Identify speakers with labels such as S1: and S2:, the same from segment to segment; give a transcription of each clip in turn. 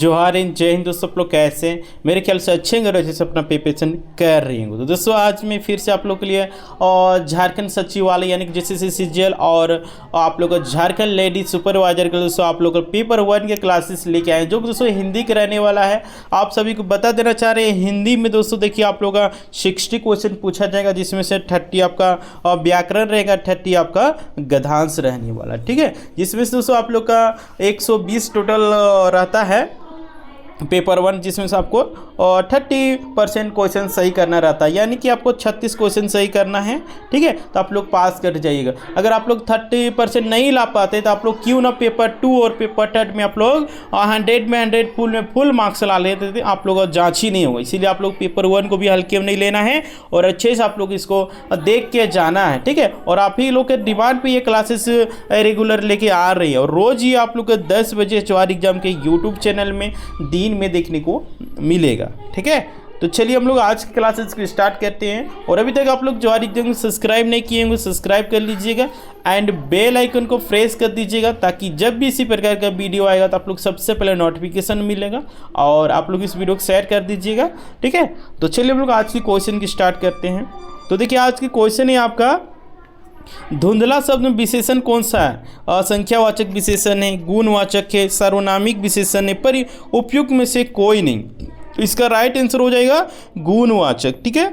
S1: जोहार इन जय हिंद दोस्तों। आप लोग कैसे हैं? मेरे ख्याल से अच्छे होंगे जैसे अपना प्रिपरेशन कर रही होंगे। तो दोस्तों आज मैं फिर से आप लोग के लिए और झारखंड सचिवालय यानी कि जैसे सीजीएल और आप लोग झारखंड लेडी सुपरवाइजर के दोस्तों आप लोग पेपर 1 के क्लासेस लेके आए जो दोस्तों हिंदी के रहने वाला है। आप सभी को बता देना चाह रहे हैं हिंदी में दोस्तों देखिए आप लोग का 60 क्वेश्चन पूछा जाएगा, जिसमें से 30 आपका व्याकरण रहेगा, 30 आपका गद्यांश रहने वाला, ठीक है। जिसमें से दोस्तों आप लोग का 120 टोटल रहता है पेपर 1, जिसमें से आपको 30% क्वेश्चन सही करना रहता है, यानी कि आपको 36 क्वेश्चन सही करना है, ठीक है। तो आप लोग पास कर जाइएगा। अगर आप लोग 30% नहीं ला पाते तो आप लोग क्यों ना पेपर 2 और पेपर 3 में आप लोग 100 में 100 फुल मार्क्स ला लेते थे, आप लोग जांच ही नहीं होगा। इसीलिए आप लोग पेपर 1 को भी हल्के में नहीं लेना है और अच्छे से आप लोग इसको देख के जाना है, ठीक है। और आप ही लोग के डिमांड पर ये क्लासेस रेगुलर लेके आ रही है और रोज़ ही आप लोग को 10 बजे ज्वार एग्जाम के यूट्यूब चैनल में दिन में देखने को मिलेगा, ठीक है। तो चलिए हम लोग आज की क्लासेस को स्टार्ट करते हैं। और अभी तक आप लोग ज्वार एग्जाम सब्सक्राइब नहीं किए होंगे सब्सक्राइब कर लीजिएगा एंड बेल आइकन को प्रेस कर दीजिएगा, ताकि जब भी इसी प्रकार का वीडियो आएगा तो आप लोग सबसे पहले नोटिफिकेशन मिलेगा और आप लोग इस वीडियो को शेयर कर दीजिएगा, ठीक है। तो चलिए हम लोग आज की क्वेश्चन की स्टार्ट करते हैं। तो देखिए आज की क्वेश्चन है आपका, धुंधला शब्द में विशेषण कौन सा है? असंख्यावाचक विशेषण है, गुणवाचक है, सार्वनामिक विशेषण है, पर उपयुक्त में से कोई नहीं। तो इसका राइट आंसर हो जाएगा गुणवाचक, ठीक है।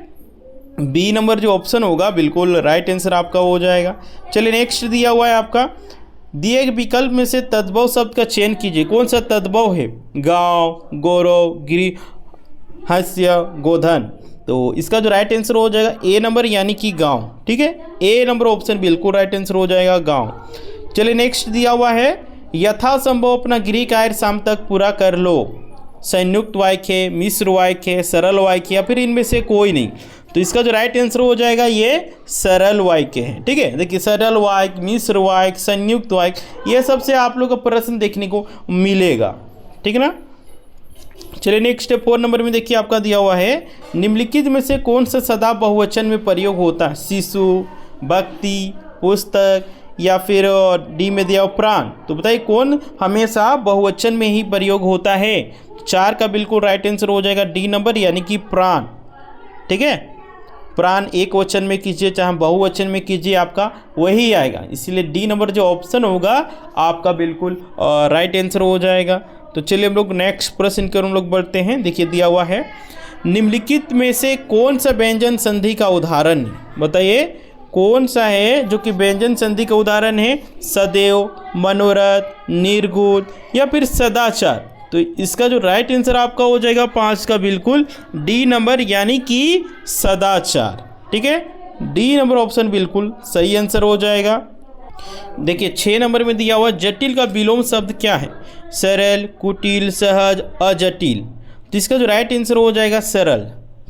S1: बी नंबर जो ऑप्शन होगा बिल्कुल राइट आंसर आपका हो जाएगा। चलिए नेक्स्ट दिया हुआ है आपका, दिए गए विकल्प में से तद्भव शब्द का चयन कीजिए। कौन सा तद्भव है? गांव, गौरव, गिरी, हास्य, गोधन। तो इसका जो राइट आंसर हो जाएगा ए नंबर यानी कि गांव, ठीक है। ए नंबर ऑप्शन बिल्कुल राइट आंसर हो जाएगा गांव। चलिए नेक्स्ट दिया हुआ है, यथासंभव अपना गृह कार्य शाम तक पूरा कर लो। संयुक्त वाक्य, मिश्र वाक्य, सरल वाक्य या फिर इनमें से कोई नहीं। तो इसका जो राइट आंसर हो जाएगा ये सरल वाक्य है, ठीक है। देखिए सरल वाक्य, मिश्र वाक्य, संयुक्त वाक्य, ये सबसे आप लोग का प्रश्न देखने को मिलेगा, ठीक है ना। चलिए नेक्स्ट 4 नंबर में देखिए आपका दिया हुआ है, निम्नलिखित में से कौन सा सदा बहुवचन में प्रयोग होता है? शिशु, व्यक्ति, पुस्तक या फिर डी में दिया हुआ प्राण। तो बताइए कौन हमेशा बहुवचन में ही प्रयोग होता है? 4 का बिल्कुल राइट आंसर हो जाएगा डी नंबर यानी कि प्राण, ठीक है। प्राण एक वचन में कीजिए चाहे बहुवचन में कीजिए आपका वही आएगा, इसीलिए डी नंबर जो ऑप्शन होगा आपका बिल्कुल राइट आंसर हो जाएगा। तो चलिए हम लोग नेक्स्ट प्रश्न की ओर हम लोग बढ़ते हैं। देखिए दिया हुआ है, निम्नलिखित में से कौन सा व्यंजन संधि का उदाहरण है? बताइए कौन सा है जो कि व्यंजन संधि का उदाहरण है? सदैव, मनोरथ, निर्गुण या फिर सदाचार। तो इसका जो राइट आंसर आपका हो जाएगा 5 का बिल्कुल डी नंबर यानी कि सदाचार, ठीक है। डी नंबर ऑप्शन बिल्कुल सही आंसर हो जाएगा। देखिए 6 नंबर में दिया हुआ, जटिल का विलोम शब्द क्या है? सरल, कुटिल, सहज, अजटिल। तो इसका जो राइट आंसर हो जाएगा सरल,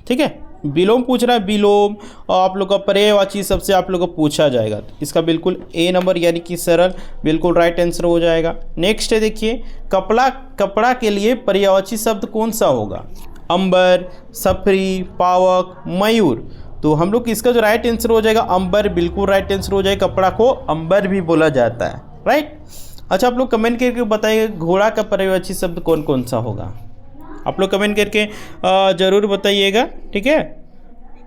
S1: ठीक है। विलोम पूछ रहा है, विलोम और आप लोग का पर्यायवाची सबसे आप लोग को पूछा जाएगा। तो इसका बिल्कुल ए नंबर यानी कि सरल बिल्कुल राइट आंसर हो जाएगा। नेक्स्ट है देखिए, कपड़ा के लिए पर्यायवाची शब्द कौन सा होगा? अंबर, सफरी, पावक, मयूर। तो हम लोग इसका जो राइट आंसर हो जाएगा अंबर बिल्कुल राइट आंसर हो जाएगा। कपड़ा को अंबर भी बोला जाता है, राइट। अच्छा आप लोग कमेंट करके बताइए घोड़ा का पर्यायवाची शब्द कौन कौन सा होगा? आप लोग कमेंट करके ज़रूर बताइएगा, ठीक है।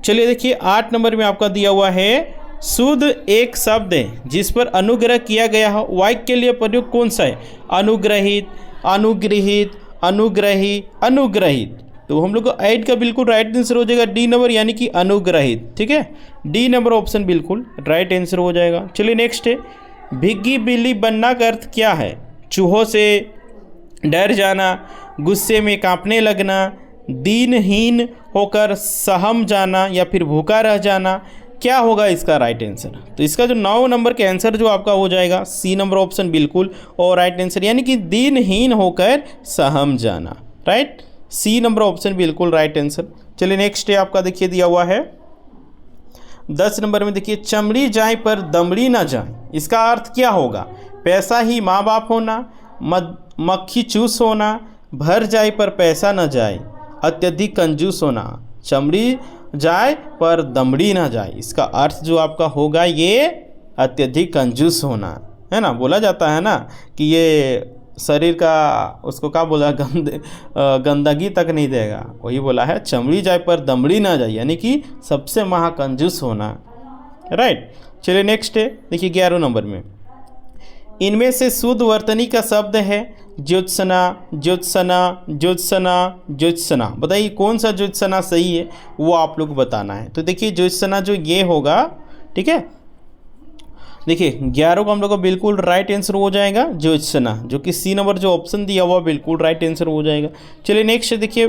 S1: चलिए देखिए 8 नंबर में आपका दिया हुआ है, शुद्ध एक शब्द है जिस पर अनुग्रह किया गया हो, वाक्य के लिए प्रयोग कौन सा है? अनुग्रहित, अनुग्रहित, अनुग्रही, अनुग्रहित। तो हम लोग को 8 का बिल्कुल राइट आंसर हो जाएगा डी नंबर यानी कि अनुग्रहित, ठीक है। डी नंबर ऑप्शन बिल्कुल राइट आंसर हो जाएगा। चलिए नेक्स्ट है, भिग्गी बिल्ली बनना का अर्थ क्या है? चूहों से डर जाना, गुस्से में कांपने लगना, दीनहीन होकर सहम जाना या फिर भूखा रह जाना। क्या होगा इसका राइट आंसर? तो इसका जो 9 नंबर का आंसर जो आपका हो जाएगा सी नंबर ऑप्शन बिल्कुल और राइट आंसर यानी कि दीनहीन होकर सहम जाना, राइट। सी नंबर ऑप्शन बिल्कुल राइट आंसर। चलिए नेक्स्ट है आपका, देखिए दिया हुआ है 10 नंबर में देखिए, चमड़ी जाए पर दमड़ी ना जाए। इसका अर्थ क्या होगा? पैसा ही माँ बाप होना, मक्खी चूस होना, भर जाए पर पैसा न जाए, अत्यधिक कंजूस होना। चमड़ी जाए पर दमड़ी ना जाए, इसका अर्थ जो आपका होगा ये अत्यधिक कंजूस होना, है ना। बोला जाता है ना कि ये शरीर का उसको क्या बोला, गंदगी तक नहीं देगा, वही बोला है चमड़ी जाए पर दमड़ी ना जाए, यानी कि सबसे महाकंजूस होना, राइट। चलिए नेक्स्ट है, देखिए 11 नंबर में, इनमें से शुद्ध वर्तनी का शब्द है ज्योत्सना, ज्योत्सना, ज्योत्सना, ज्योत्सना। बताइए कौन सा ज्योत्सना सही है, वो आप लोग बताना है। तो देखिए ज्योत्सना जो ये होगा, ठीक है, देखिए 11 को हम लोग को बिल्कुल राइट आंसर हो जाएगा ज्योत्सना, जो कि सी नंबर जो ऑप्शन दिया हुआ बिल्कुल राइट आंसर हो जाएगा। चलिए नेक्स्ट देखिए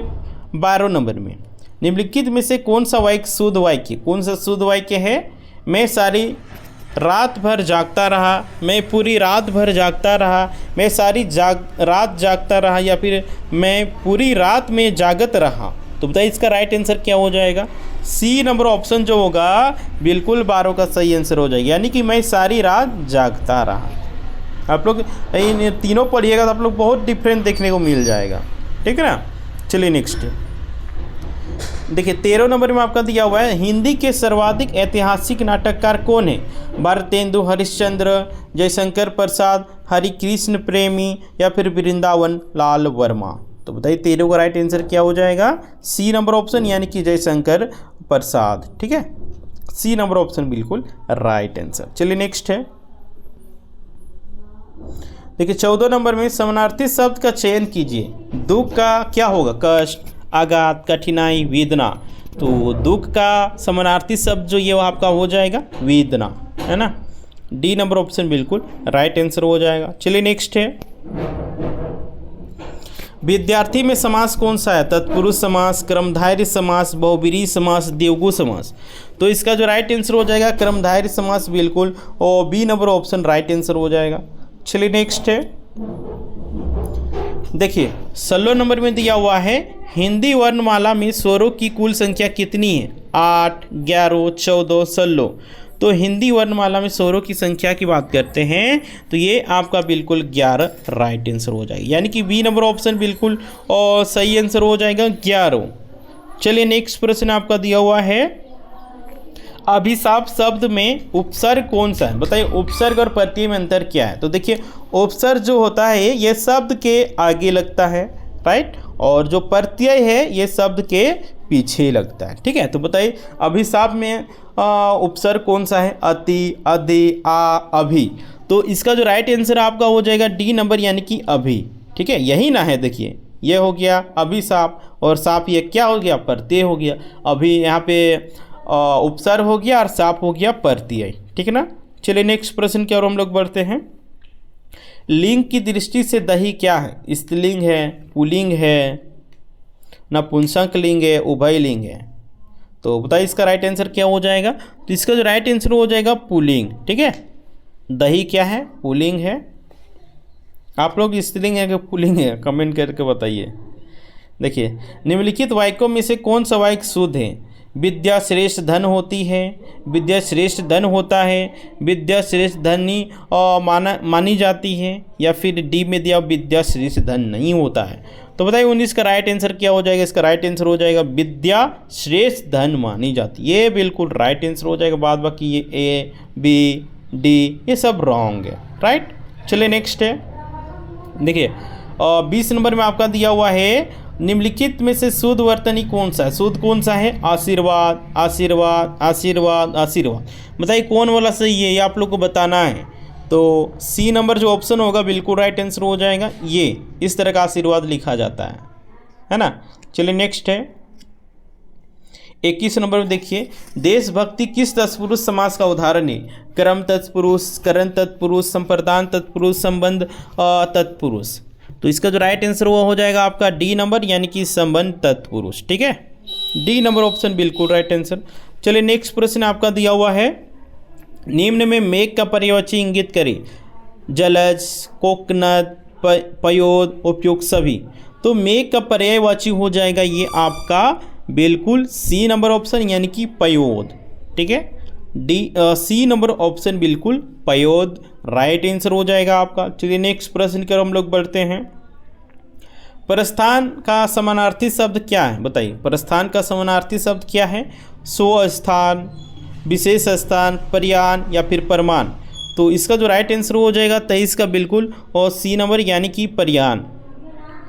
S1: 12 नंबर में, निम्नलिखित में से कौन सा वाक्य शुद्ध वाक्य, कौन सा शुद्ध वाक्य है, मैं सारी रात भर जागता रहा, मैं पूरी रात भर जागता रहा, मैं सारी रात जागता रहा, या फिर मैं पूरी रात में जागत रहा। तो बताइए इसका राइट आंसर क्या हो जाएगा। सी नंबर ऑप्शन जो होगा बिल्कुल 12 का सही आंसर हो जाएगा, यानी कि मैं सारी रात जागता रहा। आप लोग इन तीनों पढ़िएगा तो आप लोग बहुत डिफरेंट देखने को मिल जाएगा, ठीक है ना। चलिए नेक्स्ट देखिए 13 नंबर में आपका दिया हुआ है, हिंदी के सर्वाधिक ऐतिहासिक नाटककार कौन है, भारतेंदु हरिश्चंद्र, जयशंकर प्रसाद, हरिकृष्ण प्रेमी, या फिर वृंदावन लाल वर्मा। तो बताइए 13 का राइट आंसर क्या हो जाएगा, सी नंबर ऑप्शन, यानी कि जयशंकर प्रसाद, ठीक है, सी नंबर ऑप्शन बिल्कुल राइट आंसर। चलिए नेक्स्ट है, देखिए 14 नंबर में समानार्थी शब्द का चयन कीजिए। दुख का क्या होगा, कष्ट, आघात, कठिनाई, वेदना। तो दुख का समानार्थी शब्द जो ये आपका हो जाएगा वेदना, है ना, डी नंबर ऑप्शन बिल्कुल राइट आंसर हो जाएगा। चलिए नेक्स्ट है, विद्यार्थी में समास कौन सा है, तत्पुरुष समास, कर्मधारय समास, बहुब्रीहि समास, द्विगु समास। तो इसका जो राइट आंसर हो जाएगा कर्मधारय समास बिल्कुल, और B number option right answer हो जाएगा। चलिए नेक्स्ट है, देखिए 16 नंबर में दिया हुआ है, हिंदी वर्णमाला में स्वरों की कुल संख्या कितनी है, 8, 11, 14, 16। तो हिंदी वर्णमाला में स्वरों की संख्या की बात करते हैं तो ये आपका बिल्कुल 11 राइट आंसर हो जाएगा, यानी कि बी नंबर ऑप्शन बिल्कुल और सही आंसर हो जाएगा 11। चलिए नेक्स्ट प्रश्न आपका दिया हुआ है, अभिशाप शब्द में उपसर्ग कौन सा है, बताइए उपसर्ग और प्रत्यय में अंतर क्या है। तो देखिए उपसर्ग जो होता है ये शब्द के आगे लगता है, राइट, और जो प्रत्यय है ये शब्द के पीछे लगता है, ठीक है। तो बताइए अभिशाप में उपसर्ग कौन सा है, अति, अधि, आ, अभि। तो इसका जो राइट आंसर आपका हो जाएगा डी नंबर, यानी कि अभि, ठीक है, यही ना है। देखिए ये हो गया अभिशाप, और साप ये क्या हो गया, प्रत्यय हो गया। अभी यहाँ पे उपसर्ग हो गया और साप हो गया प्रत्यय, ठीक है ना। चलिए नेक्स्ट प्रश्न की ओर हम लोग बढ़ते हैं, लिंग की दृष्टि से दही क्या है, स्त्रीलिंग है, पुल्लिंग है, नपुंसक लिंग है, उभय लिंग है। तो बताइए इसका राइट आंसर क्या हो जाएगा। तो इसका जो राइट आंसर हो जाएगा पुल्लिंग, ठीक है, दही क्या है, पुल्लिंग है। आप लोग स्त्रीलिंग है कि पुल्लिंग है, कमेंट करके बताइए। देखिए निम्नलिखित वाक्यों में से कौन सा वाक्य शुद्ध है, विद्या श्रेष्ठ धन होती है, विद्या श्रेष्ठ धन होता है, विद्या श्रेष्ठ धनी मानी जाती है, या फिर डी में दिया विद्या श्रेष्ठ धन नहीं होता है। तो बताइए 19 का राइट आंसर क्या हो जाएगा। इसका राइट आंसर हो जाएगा विद्या श्रेष्ठ धन मानी जाती है, ये बिल्कुल राइट आंसर हो जाएगा। बाद बाकी ये ए बी डी ये सब रॉन्ग है, राइट। चलिए नेक्स्ट है, देखिए 20 नंबर में आपका दिया हुआ है, निम्नलिखित में से शुद्ध वर्तनी कौन सा है, शुद्ध कौन सा है, आशीर्वाद, आशीर्वाद, आशीर्वाद, आशीर्वाद। बताइए कौन वाला सही है, ये आप लोग को बताना है। तो सी नंबर जो ऑप्शन होगा बिल्कुल राइट आंसर हो जाएगा, ये इस तरह का आशीर्वाद लिखा जाता है ना। चलिए नेक्स्ट है 21 नंबर में, देखिए देशभक्ति किस तत्पुरुष समास का उदाहरण है, कर्म तत्पुरुष, करण तत्पुरुष, संप्रदान तत्पुरुष, संबंध तत्पुरुष। तो इसका जो राइट आंसर वो हो जाएगा आपका डी नंबर, यानी कि संबंध तत्पुरुष, ठीक है, डी नंबर ऑप्शन बिल्कुल राइट आंसर। चलिए नेक्स्ट प्रश्न आपका दिया हुआ है, निम्न में मेघ का पर्यायवाची इंगित करें, जलज, कोकनद, पयोद, उपयुक्त सभी। तो मेघ का पर्यायवाची हो जाएगा ये आपका बिल्कुल सी नंबर ऑप्शन, यानी कि पयोद, ठीक है, डी सी नंबर ऑप्शन बिल्कुल पयोद राइट आंसर हो जाएगा आपका। चलिए नेक्स्ट प्रश्न की ओर हम लोग बढ़ते हैं, प्रस्थान का समानार्थी शब्द क्या है, बताइए प्रस्थान का समानार्थी शब्द क्या है, स्वस्थान, विशेष स्थान, पर्यान, या फिर परमान। तो इसका जो राइट आंसर हो जाएगा 23 का बिल्कुल, और सी नंबर यानी कि पर्यान,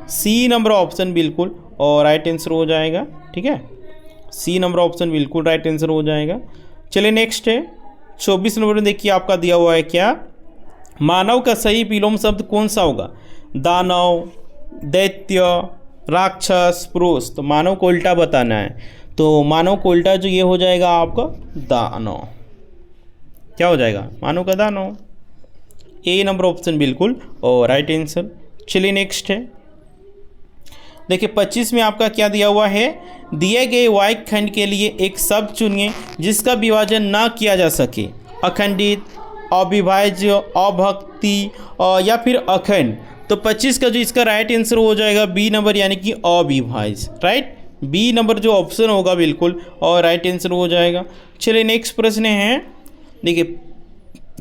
S1: सी नंबर ऑप्शन बिल्कुल और राइट आंसर हो जाएगा। ठीक है, सी नंबर ऑप्शन बिल्कुल राइट आंसर हो जाएगा। चलिए नेक्स्ट है 24 नंबर में, देखिए आपका दिया हुआ है क्या, मानव का सही विलोम शब्द कौन सा होगा, दानव, दैत्य, राक्षस, पुरुष। तो मानव को उल्टा बताना है, तो मानव को उल्टा जो ये हो जाएगा आपका दानव, क्या हो जाएगा, मानव का दानव, ए नंबर ऑप्शन बिल्कुल और राइट आंसर। चलिए नेक्स्ट है, देखिए 25 में आपका क्या दिया हुआ है, दिए गए वाक्य खंड के लिए एक शब्द चुनिए जिसका विभाजन ना किया जा सके, अखंडित, अविभाज्य, अभक्ति या फिर अखंड। तो 25 का जो इसका राइट आंसर हो जाएगा बी नंबर यानी कि अविभाज्य, राइट, बी नंबर जो ऑप्शन होगा बिल्कुल और राइट आंसर हो जाएगा। चलिए नेक्स्ट प्रश्न है, देखिए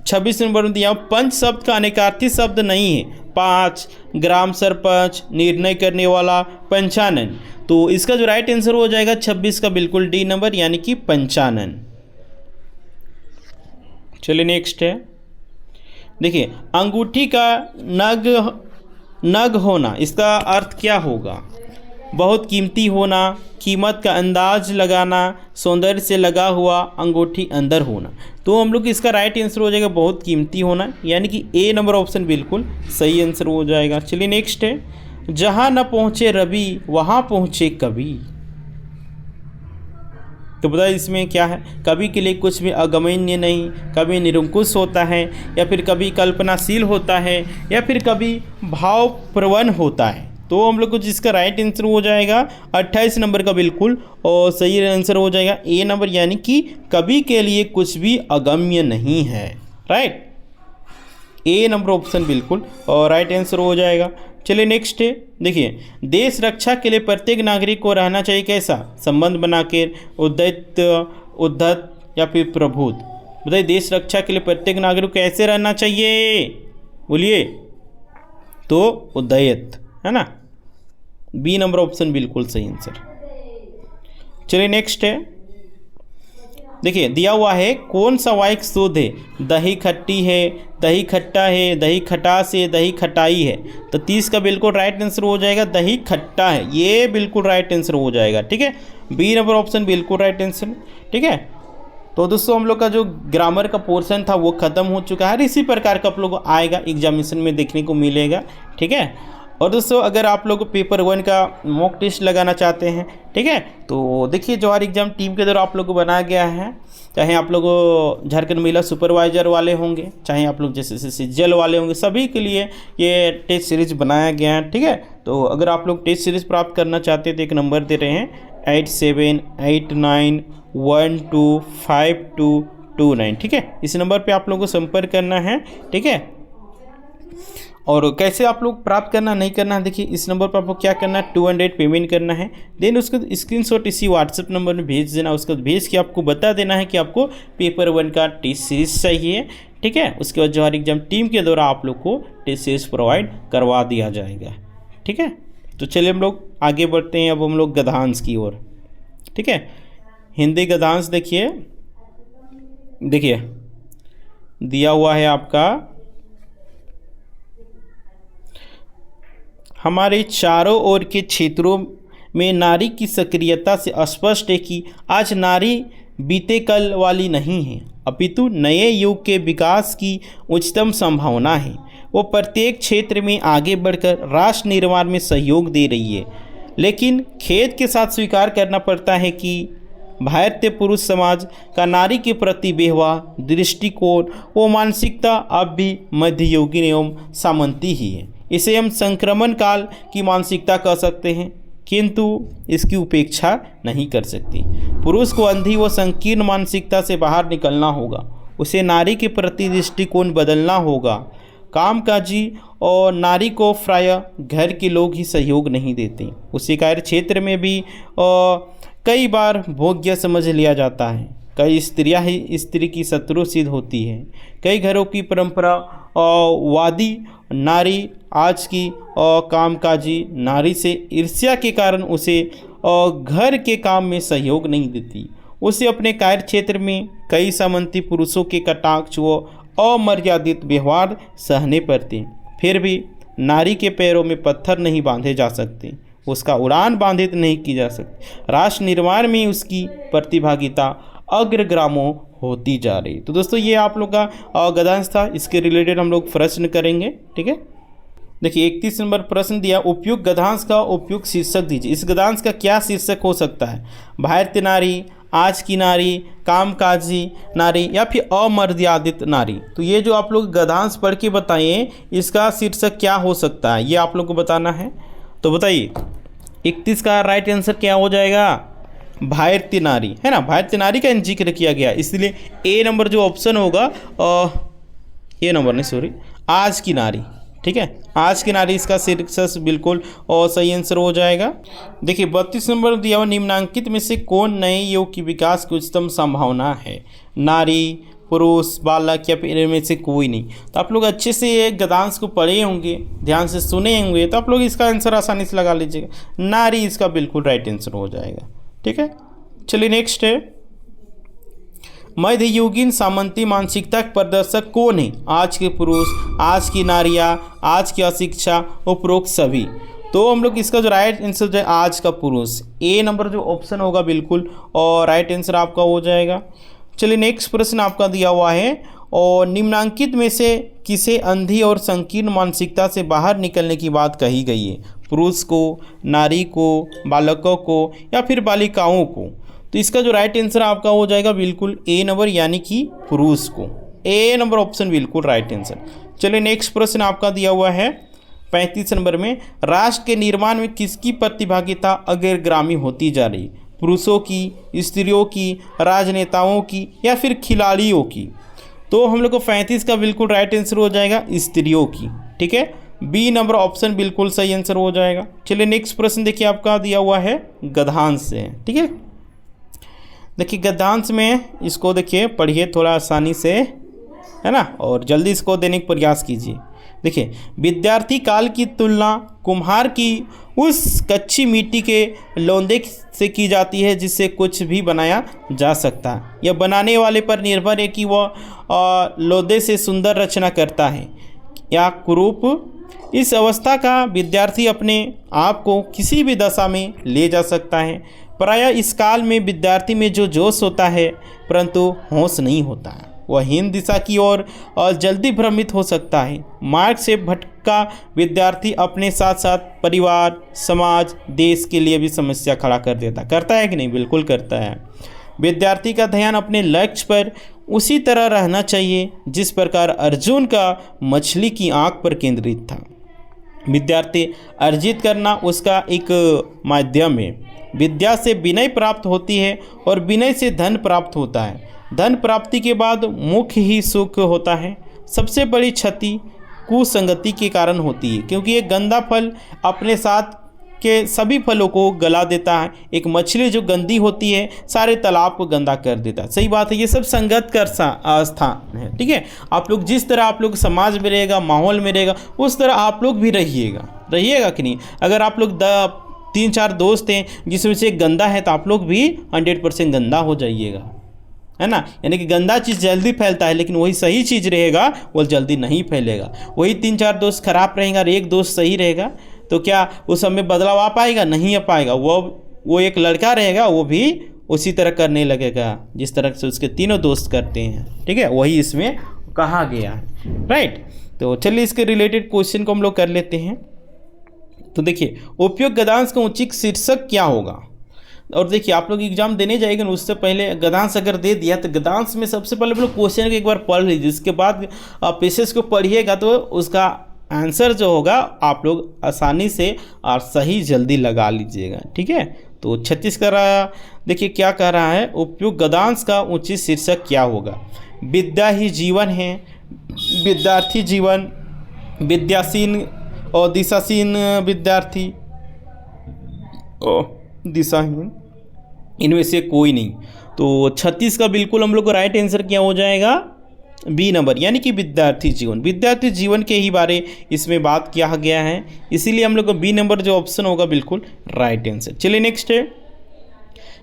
S1: 26 नंबर में दिया, पंच शब्द का अनेकार्थी शब्द नहीं है, पाँच, ग्राम सरपंच, निर्णय करने वाला, पंचानन। तो इसका जो राइट आंसर हो जाएगा 26 का बिल्कुल डी नंबर यानी कि पंचानन। चलिए नेक्स्ट है, देखिए अंगूठी का नग होना, इसका अर्थ क्या होगा, बहुत कीमती होना, कीमत का अंदाज लगाना, सौंदर्य से लगा हुआ, अंगूठी अंदर होना। तो हम लोग इसका राइट आंसर हो जाएगा बहुत कीमती होना, यानी कि ए नंबर ऑप्शन बिल्कुल सही आंसर हो जाएगा। चलिए नेक्स्ट है, जहाँ न पहुँचे रवि वहाँ पहुँचे कवि। तो बताइए इसमें क्या है, कवि के लिए कुछ भी अगम्य नहीं, कवि निरंकुश होता है, या फिर कवि कल्पनाशील होता है, या फिर कवि भावप्रवण होता है। तो हम लोग को जिसका राइट आंसर हो जाएगा 28 नंबर का बिल्कुल और सही आंसर हो जाएगा ए नंबर यानी कि कवि के लिए कुछ भी अगम्य नहीं है, राइट, ए नंबर ऑप्शन बिल्कुल और राइट आंसर हो जाएगा। चलिए नेक्स्ट है, देखिए देश रक्षा के लिए प्रत्येक नागरिक को रहना चाहिए कैसा, संबंध बनाकर, उद्धत या फिर प्रभुत। बताइए देश रक्षा के लिए प्रत्येक नागरिक को कैसे रहना चाहिए, बोलिए, तो उदयत, है ना, बी नंबर ऑप्शन बिल्कुल सही आंसर। चलिए नेक्स्ट है, देखिए दिया हुआ है कौन सा वाक्य शुद्ध है, दही खट्टी है, दही खट्टा है, दही खटास है, दही खटाई है। तो 30 का बिल्कुल राइट आंसर हो जाएगा दही खट्टा है, ये बिल्कुल राइट आंसर हो जाएगा। ठीक है, बी नंबर ऑप्शन बिल्कुल राइट आंसर। ठीक है, तो दोस्तों हम लोग का जो ग्रामर का पोर्शन था वो ख़त्म हो चुका है। इसी प्रकार का आप लोग को आएगा एग्जामिनेशन में देखने को मिलेगा। ठीक है, और दोस्तों अगर आप लोग पेपर 1 का मॉक टेस्ट लगाना चाहते हैं, ठीक है, तो देखिए जवाहर एग्जाम टीम के द्वारा आप लोग को बनाया गया है, चाहे आप लोग झारखंड महिला सुपरवाइजर वाले होंगे, चाहे आप लोग जैसे सीजीएल वाले होंगे, सभी के लिए ये टेस्ट सीरीज बनाया गया है। ठीक है, तो अगर आप लोग टेस्ट सीरीज प्राप्त करना चाहते हैं तो एक नंबर दे रहे हैं 8789125229। ठीक है, इस नंबर पे आप लोगों को संपर्क करना है। ठीक है, और कैसे आप लोग प्राप्त करना नहीं करना है, देखिए इस नंबर पर आपको क्या करना है, 200 पेमेंट करना है, देन उसका स्क्रीनशॉट इसी व्हाट्सएप नंबर में भेज देना। उसका भेज के आपको बता देना है कि आपको पेपर 1 का टेस्ट सीरीज चाहिए। ठीक है, उसके बाद जवाहर एग्जाम टीम के द्वारा आप लोग को टेस्ट सीरीज प्रोवाइड करवा दिया जाएगा। ठीक है, तो चलिए हम लोग आगे बढ़ते हैं, अब हम लोग गद्यांश की ओर। ठीक है, हिंदी गद्यांश देखिए दिया हुआ है आपका, हमारे चारों ओर के क्षेत्रों में नारी की सक्रियता से स्पष्ट है कि आज नारी बीते कल वाली नहीं है, अपितु नए युग के विकास की उच्चतम संभावना है। वो प्रत्येक क्षेत्र में आगे बढ़कर राष्ट्र निर्माण में सहयोग दे रही है, लेकिन खेद के साथ स्वीकार करना पड़ता है कि भारतीय पुरुष समाज का नारी के प्रति व्यवहार, दृष्टिकोण व मानसिकता अब भी मध्ययुगीन एवं सामंती ही है। इसे हम संक्रमण काल की मानसिकता कह सकते हैं, किंतु इसकी उपेक्षा नहीं कर सकती। पुरुष को अंधी व संकीर्ण मानसिकता से बाहर निकलना होगा, उसे नारी के प्रति दृष्टिकोण बदलना होगा। कामकाजी और नारी को प्रायः घर के लोग ही सहयोग नहीं देते, उसे कार्य क्षेत्र में भी कई बार भोग्य समझ लिया जाता है। कई स्त्रियां ही स्त्री की शत्रु सिद्ध होती है। कई घरों की परंपरा वादी नारी आज की कामकाजी नारी से ईर्ष्या के कारण उसे घर के काम में सहयोग नहीं देती। उसे अपने कार्य क्षेत्र में कई सामंती पुरुषों के कटाक्ष व अमर्यादित व्यवहार सहने पड़ते, फिर भी नारी के पैरों में पत्थर नहीं बांधे जा सकते, उसका उड़ान बाधित नहीं की जा सकती, राष्ट्र निर्माण में उसकी प्रतिभागिता अग्रगामी होती जा रही। तो दोस्तों ये आप लोग का गद्यांश था, इसके रिलेटेड हम लोग प्रश्न करेंगे। ठीक है, देखिए 31 नंबर प्रश्न दिया, उपयुक्त गद्यांश का उपयुक्त शीर्षक दीजिए। इस गद्यांश का क्या शीर्षक हो सकता है? भारतीय नारी, आज की नारी, कामकाजी नारी या फिर अमर्यादित नारी। तो ये जो आप लोग गद्यांश पढ़ के बताइए इसका शीर्षक क्या हो सकता है, ये आप लोग को बताना है। तो बताइए 31 का राइट आंसर क्या हो जाएगा? भारतीय नारी, है ना, भारतीय नारी का जिक्र किया गया, इसलिए ए नंबर जो ऑप्शन होगा, ए नंबर नहीं सॉरी, आज की नारी। ठीक है, आज की नारी इसका शीर्षक बिल्कुल और सही आंसर हो जाएगा। देखिए 32 नंबर दिया हुआ, निम्नांकित में से कौन नए युग की विकास की उच्चतम संभावना है? नारी, पुरुष, बालक या फिर इनमें से कोई नहीं। तो आप लोग अच्छे से ये गद्यांश को पढ़े होंगे, ध्यान से सुने होंगे, तो आप लोग इसका आंसर आसानी से लगा लीजिएगा, नारी इसका बिल्कुल राइट आंसर हो जाएगा। ठीक है, चलिए नेक्स्ट है, मध्ययुगीन सामंती मानसिकता के प्रदर्शक कौन है? आज के पुरुष, आज की नारियां, आज की अशिक्षा, उपरोक्त सभी। तो हम लोग इसका जो राइट आंसर है आज का पुरुष, ए नंबर जो ऑप्शन होगा बिल्कुल और राइट आंसर आपका हो जाएगा। चलिए नेक्स्ट प्रश्न आपका दिया हुआ है, और निम्नांकित में से किसे अंधी और संकीर्ण मानसिकता से बाहर निकलने की बात कही गई है? पुरुष को, नारी को, बालकों को या फिर बालिकाओं को? तो इसका जो राइट आंसर आपका हो जाएगा बिल्कुल ए नंबर, यानी कि पुरुष को, ए नंबर ऑप्शन बिल्कुल राइट आंसर। चलिए नेक्स्ट प्रश्न आपका दिया हुआ है 35 नंबर में, राष्ट्र के निर्माण में किसकी प्रतिभागिता अग्रगामी होती जा रही? पुरुषों की, स्त्रियों की, राजनेताओं की या फिर खिलाड़ियों की? तो हम लोग को 35 का बिल्कुल राइट आंसर हो जाएगा स्त्रियों की। ठीक है, बी नंबर ऑप्शन बिल्कुल सही आंसर हो जाएगा। चलिए नेक्स्ट प्रश्न देखिए आपका दिया हुआ है गद्यांश से। ठीक है, देखिए गद्यांश में इसको देखिए पढ़िए थोड़ा आसानी से, है ना, और जल्दी इसको देने का प्रयास कीजिए। देखिए विद्यार्थी काल की तुलना कुम्हार की उस कच्ची मिट्टी के लोंदे से की जाती है जिससे कुछ भी बनाया जा सकता है। यह बनाने वाले पर निर्भर है कि वह लोंदे से सुंदर रचना करता है या कुरूप। इस अवस्था का विद्यार्थी अपने आप को किसी भी दशा में ले जा सकता है। प्रायः इस काल में विद्यार्थी में जो जोश होता है परंतु होश नहीं होता है, वह हीन दिशा की ओर और जल्दी भ्रमित हो सकता है। मार्ग से भटका विद्यार्थी अपने साथ साथ परिवार, समाज, देश के लिए भी समस्या खड़ा कर देता, करता है कि नहीं? बिल्कुल करता है। विद्यार्थी का ध्यान अपने लक्ष्य पर उसी तरह रहना चाहिए जिस प्रकार अर्जुन का मछली की आंख पर केंद्रित था। विद्यार्थी अर्जित करना उसका एक माध्यम है। विद्या से विनय प्राप्त होती है और विनय से धन प्राप्त होता है। धन प्राप्ति के बाद मुख्य ही सुख होता है। सबसे बड़ी क्षति कुसंगति के कारण होती है, क्योंकि एक गंदा फल अपने साथ के सभी फलों को गला देता है। एक मछली जो गंदी होती है सारे तालाब को गंदा कर देता है। सही बात है, ये सब संगत कर स्थान है। ठीक है, आप लोग जिस तरह आप लोग समाज में रहेगा, माहौल में रहेगा, उस तरह आप लोग भी रहिएगा कि नहीं? अगर आप लोग 3-4 दोस्त हैं जिसमें से एक गंदा है तो आप लोग भी 100% गंदा हो जाइएगा, है ना। यानी कि गंदा चीज़ जल्दी फैलता है, लेकिन वही सही चीज़ रहेगा वो जल्दी नहीं फैलेगा। वही 3-4 दोस्त खराब रहेगा और एक दोस्त सही रहेगा, तो क्या उस समय बदलाव आ पाएगा? नहीं आ पाएगा। वो एक लड़का रहेगा, वो भी उसी तरह करने लगेगा जिस तरह से उसके तीनों दोस्त करते हैं। ठीक है, वही इसमें कहा गया है, राइट। तो चलिए इसके रिलेटेड क्वेश्चन को हम लोग कर लेते हैं। तो देखिए उपयुक्त गद्यांश का उचित शीर्षक क्या होगा? और देखिए आप लोग एग्जाम देने जाएंगे उससे पहले गद्यांश अगर दे दिया तो गद्यांश में सबसे पहले आप लोग क्वेश्चन को एक बार पढ़ लीजिए, जिसके बाद पेसेज को पढ़िएगा तो उसका आंसर जो होगा आप लोग आसानी से और सही जल्दी लगा लीजिएगा। ठीक है, तो 36 कर रहा है, देखिए क्या कह रहा है, उपयुक्त गद्यांश का उचित शीर्षक क्या होगा? विद्या ही जीवन है, विद्यार्थी जीवन, विद्यासीन और दिशाहीन विद्यार्थी और दिशाहीन, इनमें से कोई नहीं। तो 36 का बिल्कुल हम लोग को राइट आंसर क्या हो जाएगा? बी नंबर, यानी कि विद्यार्थी जीवन। विद्यार्थी जीवन के ही बारे इसमें बात किया गया है, इसीलिए हम लोग को बी नंबर जो ऑप्शन होगा बिल्कुल राइट आंसर। चलिए नेक्स्ट है,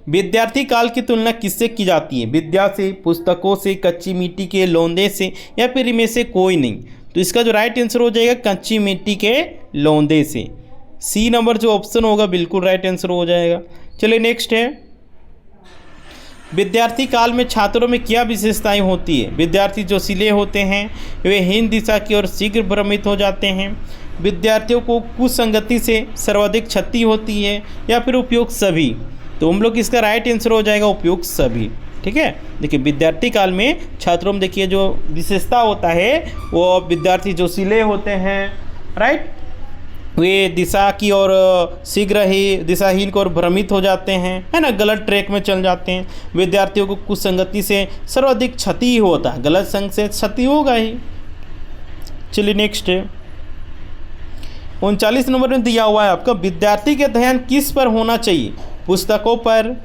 S1: विद्यार्थी काल की तुलना किससे की जाती है? विद्या से, पुस्तकों से, कच्ची मिट्टी के लोंदे से, या फिर इनमें से कोई नहीं। तो इसका जो राइट आंसर हो जाएगा कच्ची मिट्टी के लोंदे से। सी नंबर जो ऑप्शन होगा बिल्कुल राइट आंसर हो जाएगा। चलिए नेक्स्ट है, विद्यार्थी काल में छात्रों में क्या विशेषताएं होती है? विद्यार्थी जोशीले होते हैं, वे हीन दिशा की ओर शीघ्र भ्रमित हो जाते हैं, विद्यार्थियों को कुसंगति से सर्वाधिक क्षति होती है, या फिर उपयुक्त सभी। तो हम लोग इसका राइट आंसर हो जाएगा उपयुक्त सभी। ठीक है, देखिए विद्यार्थी काल में छात्रों में देखिए जो विशेषता होता है वो विद्यार्थी जोशीले होते हैं, राइट, वे दिशा की ओर शीघ्र ही दिशाहीन की ओर भ्रमित हो जाते हैं, है ना, गलत ट्रैक में चल जाते हैं, विद्यार्थियों को कुसंगति से सर्वाधिक क्षति होता है, गलत संग से क्षति होगा ही। चलिए नेक्स्ट है, 39 नंबर में दिया हुआ है आपका, विद्यार्थी का ध्यान किस पर होना चाहिए? पुस्तकों पर,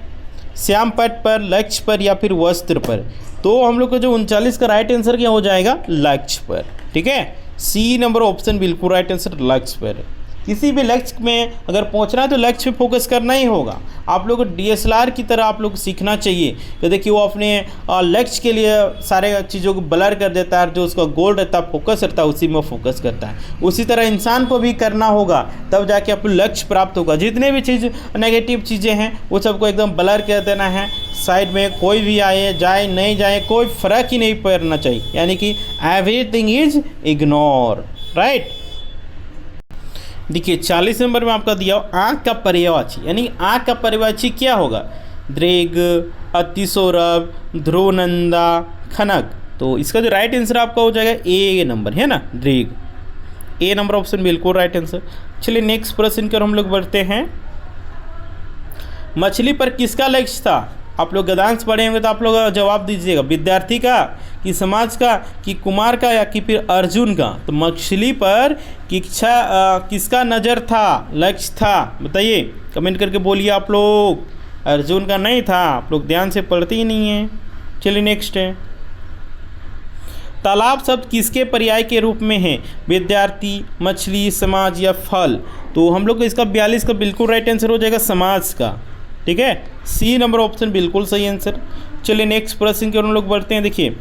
S1: श्याम पट पर, लक्ष्य पर, या फिर वस्त्र पर। तो हम लोग को जो 39 का राइट आंसर क्या हो जाएगा? लक्ष्य पर। ठीक है, सी नंबर ऑप्शन बिल्कुल राइट आंसर, लक्ष्य पर। किसी भी लक्ष्य में अगर पहुंचना है तो लक्ष्य पे फोकस करना ही होगा। आप लोग को DSLR की तरह आप लोग को सीखना चाहिए कि देखिए वो अपने लक्ष्य के लिए सारे चीज़ों को ब्लर कर देता है, जो उसका गोल रहता है, फोकस रहता है, उसी में फोकस करता है। उसी तरह इंसान को भी करना होगा, तब जाके आपको लक्ष्य प्राप्त होगा। जितने भी चीज़ नेगेटिव चीज़ें हैं वो सबको एकदम ब्लर कर देना है, साइड में कोई भी आए जाए नहीं जाए कोई फ़र्क ही नहीं पड़ना चाहिए, यानी कि एवरीथिंग इज इग्नोर, राइट। देखिए 40 नंबर में आपका दिया आँख का पर्यायवाची, यानी आँख का पर्यायवाची क्या होगा? दृग, अतिसौरभ, ध्रुवनंदा, खनक। तो इसका जो राइट आंसर आपका हो जाएगा ए नंबर, है ना, दृग। ए नंबर ऑप्शन बिल्कुल राइट आंसर। चलिए नेक्स्ट प्रश्न की ओर हम लोग बढ़ते हैं। मछली पर किसका लक्ष्य था? आप लोग गद्यांश पढ़े होंगे तो आप लोग जवाब दीजिएगा, विद्यार्थी का कि समाज का कि कुमार का या कि फिर अर्जुन का। तो मछली पर किसका नज़र था, लक्ष्य था, बताइए, कमेंट करके बोलिए आप लोग। अर्जुन का नहीं था, आप लोग ध्यान से पढ़ते ही नहीं हैं। चलिए नेक्स्ट है, तालाब शब्द किसके पर्याय के रूप में है? विद्यार्थी, मछली, समाज या फल। तो हम लोग को इसका 42 का बिल्कुल राइट आंसर हो जाएगा समाज का। ठीक है, सी नंबर ऑप्शन बिल्कुल सही आंसर। चलिए नेक्स्ट प्रश्न की ओर हम लोग बढ़ते हैं। देखिए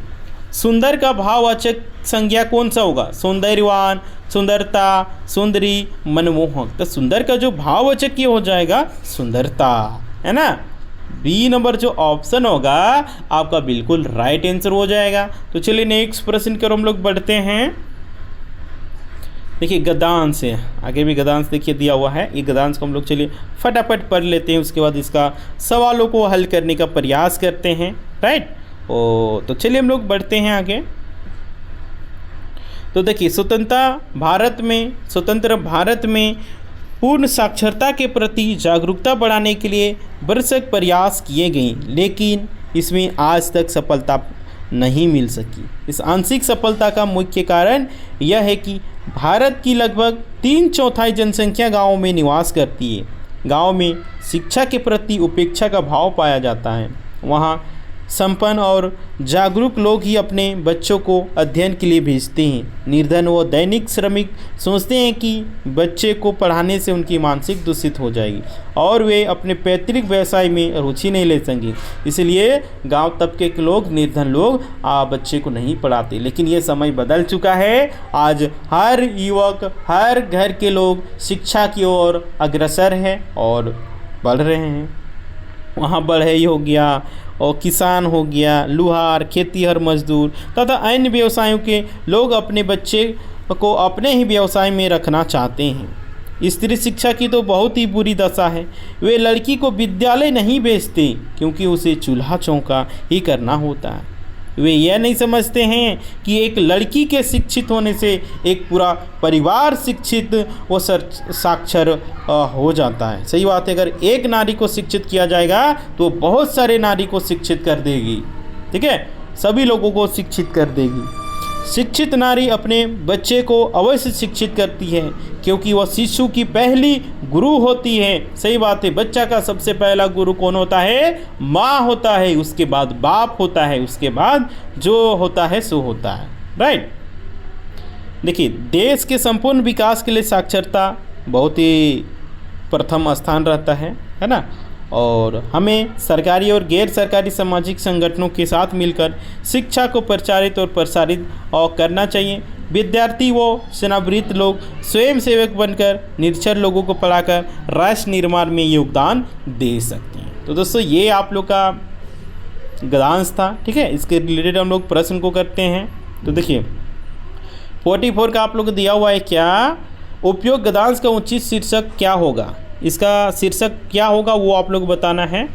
S1: सुंदर का भाववाचक संज्ञा कौन सा होगा? सौंदर्यवान, सुंदरता, सुंदरी, मनमोहक। तो सुंदर का जो भाववाचक ये हो जाएगा सुंदरता, है ना। बी नंबर जो ऑप्शन होगा आपका बिल्कुल राइट आंसर हो जाएगा। तो चलिए नेक्स्ट प्रश्न की ओर हम लोग बढ़ते हैं। देखिए गद्यांश है, आगे भी गद्यांश देखिए दिया हुआ है, ये गद्यांश को हम लोग चलिए फटाफट पढ़ लेते हैं, उसके बाद इसका सवालों को हल करने का प्रयास करते हैं, राइट। तो चलिए हम लोग बढ़ते हैं आगे। तो देखिए स्वतंत्र भारत में पूर्ण साक्षरता के प्रति जागरूकता बढ़ाने के लिए भरसक प्रयास किए गए, लेकिन इसमें आज तक सफलता नहीं मिल सकी। इस आंशिक सफलता का मुख्य कारण यह है कि भारत की लगभग 3/4 जनसंख्या गाँवों में निवास करती है। गाँव में शिक्षा के प्रति उपेक्षा का भाव पाया जाता है। वहाँ संपन्न और जागरूक लोग ही अपने बच्चों को अध्ययन के लिए भेजते हैं। निर्धन व दैनिक श्रमिक सोचते हैं कि बच्चे को पढ़ाने से उनकी मानसिक दूषित हो जाएगी और वे अपने पैतृक व्यवसाय में रुचि नहीं ले सकेंगे, इसलिए गांव तबके के लोग, निर्धन लोग बच्चे को नहीं पढ़ाते। लेकिन ये समय बदल चुका है, आज हर युवक, हर घर के लोग शिक्षा की ओर अग्रसर हैं और बढ़ रहे हैं। वहाँ बढ़ई हो गया और किसान हो गया, लुहार, खेतीहर मजदूर तथा अन्य व्यवसायों के लोग अपने बच्चे को अपने ही व्यवसाय में रखना चाहते हैं। स्त्री शिक्षा की तो बहुत ही बुरी दशा है। वे लड़की को विद्यालय नहीं भेजते क्योंकि उसे चूल्हा चौका ही करना होता है। वे यह नहीं समझते हैं कि एक लड़की के शिक्षित होने से एक पूरा परिवार शिक्षित व साक्षर हो जाता है। सही बात है, अगर एक नारी को शिक्षित किया जाएगा तो बहुत सारे नारी को शिक्षित कर देगी, ठीक है, सभी लोगों को शिक्षित कर देगी। शिक्षित नारी अपने बच्चे को अवश्य शिक्षित करती है क्योंकि वह शिशु की पहली गुरु होती है। सही बात है, बच्चा का सबसे पहला गुरु कौन होता है? माँ होता है, उसके बाद बाप होता है, उसके बाद जो होता है सो होता है, राइट। देखिए देश के संपूर्ण विकास के लिए साक्षरता बहुत ही प्रथम स्थान रहता है ना। और हमें सरकारी और गैर सरकारी सामाजिक संगठनों के साथ मिलकर शिक्षा को प्रचारित और प्रसारित और करना चाहिए। विद्यार्थी व सेवानिवृत्त लोग स्वयं सेवक बनकर निरक्षर लोगों को पढ़ाकर राष्ट्र निर्माण में योगदान दे सकते हैं। तो दोस्तों ये आप लोग का गद्यांश था, ठीक है। इसके रिलेटेड हम लोग प्रश्न को करते हैं। तो देखिए 44 का आप लोग को दिया हुआ है, क्या उपयोग गद्यांश का उचित शीर्षक क्या होगा। इसका शीर्षक क्या होगा वो आप लोग बताना है।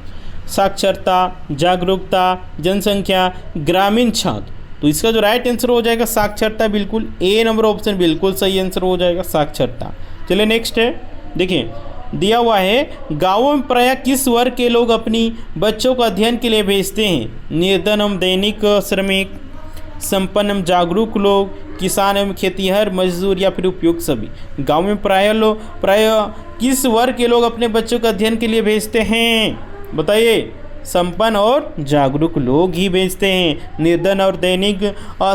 S1: साक्षरता, जागरूकता, जनसंख्या, ग्रामीण छात्र। तो इसका जो राइट आंसर हो जाएगा साक्षरता, बिल्कुल ए नंबर ऑप्शन बिल्कुल सही आंसर हो जाएगा साक्षरता। चलिए नेक्स्ट है, देखिए दिया हुआ है गाँवों में प्रायः किस वर्ग के लोग अपनी बच्चों को अध्ययन के लिए भेजते हैं। निर्धन एवं दैनिक श्रमिक, संपन्न एवं जागरूक लोग, किसान एवं खेतीहर, मजदूर या फिर उपयुक्त सभी। गाँव में प्रायः किस वर्ग के लोग अपने बच्चों को अध्ययन के लिए भेजते हैं, बताइए। संपन्न और जागरूक लोग ही भेजते हैं। निर्धन और दैनिक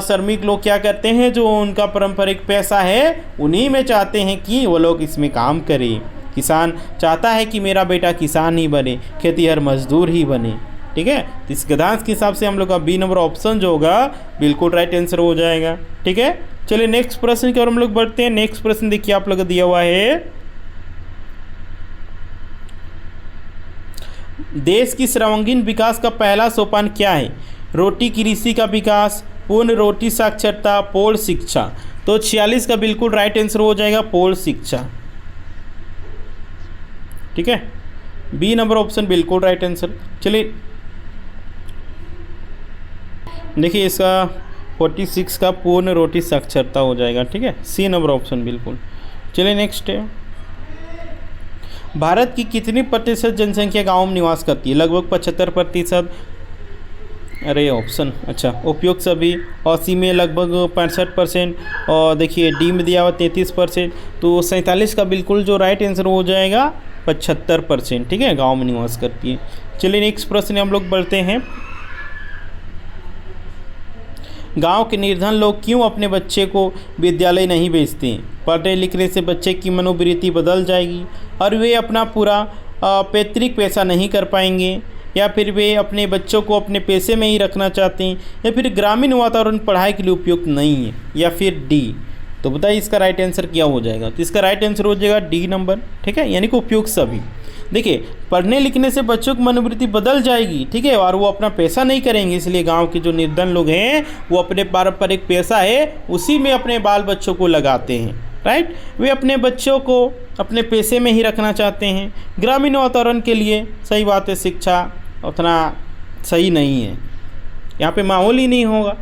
S1: श्रमिक लोग क्या करते हैं, जो उनका पारंपरिक पैसा है उन्हीं में चाहते हैं कि वो लोग इसमें काम करें। किसान चाहता है कि मेरा बेटा किसान ही बने, खेतीहर मजदूर ही बने, ठीक है। तो इस गद्यांश के हिसाब से हम लोग का बी नंबर ऑप्शन जो होगा बिल्कुल राइट आंसर हो जाएगा, ठीक है। चलिए नेक्स्ट प्रश्न की ओर हम लोग बढ़ते हैं। नेक्स्ट प्रश्न देखिए आप लोग को दिया हुआ है, देश की सर्वांगीण विकास का पहला सोपान क्या है। रोटी कृषि का विकास, पूर्ण रोटी साक्षरता, पौध शिक्षा। तो 46 का बिल्कुल राइट आंसर हो जाएगा पौध शिक्षा, ठीक है। बी नंबर ऑप्शन बिल्कुल राइट आंसर। चलिए देखिए इसका 46 का पूर्ण रोटी साक्षरता हो जाएगा, ठीक है। सी नंबर ऑप्शन बिल्कुल। चलिए नेक्स्ट है, भारत की कितनी प्रतिशत जनसंख्या गाँव में निवास करती है। लगभग 75%। अरे ऑप्शन अच्छा उपयुक्त सभी, और सी में लगभग 65%, और देखिए डी में दिया हुआ 33%। तो 47 का बिल्कुल जो राइट आंसर हो जाएगा 75%, ठीक है, गांव में निवास करती है। चलिए नेक्स्ट प्रश्न हम लोग बढ़ते हैं। गांव के निर्धन लोग क्यों अपने बच्चे को विद्यालय नहीं भेजते हैं। पढ़ने लिखने से बच्चे की मनोवृत्ति बदल जाएगी और वे अपना पूरा पैतृक पैसा नहीं कर पाएंगे, या फिर वे अपने बच्चों को अपने पैसे में ही रखना चाहते हैं, या फिर ग्रामीण वातावरण पढ़ाई के लिए उपयुक्त नहीं है, या फिर डी। तो बताइए इसका राइट आंसर क्या हो जाएगा। तो इसका राइट आंसर हो जाएगा डी नंबर, ठीक है, यानी कि उपयुक्त सभी। देखिए पढ़ने लिखने से बच्चों की मनोवृत्ति बदल जाएगी, ठीक है, और वो अपना पैसा नहीं करेंगे, इसलिए गांव के जो निर्धन लोग हैं वो अपने पारंपरिक पैसा है उसी में अपने बाल बच्चों को लगाते हैं, राइट। वे अपने बच्चों को अपने पैसे में ही रखना चाहते हैं। ग्रामीण वातावरण के लिए सही बात है, शिक्षा उतना सही नहीं है, यहाँ पे माहौल ही नहीं होगा।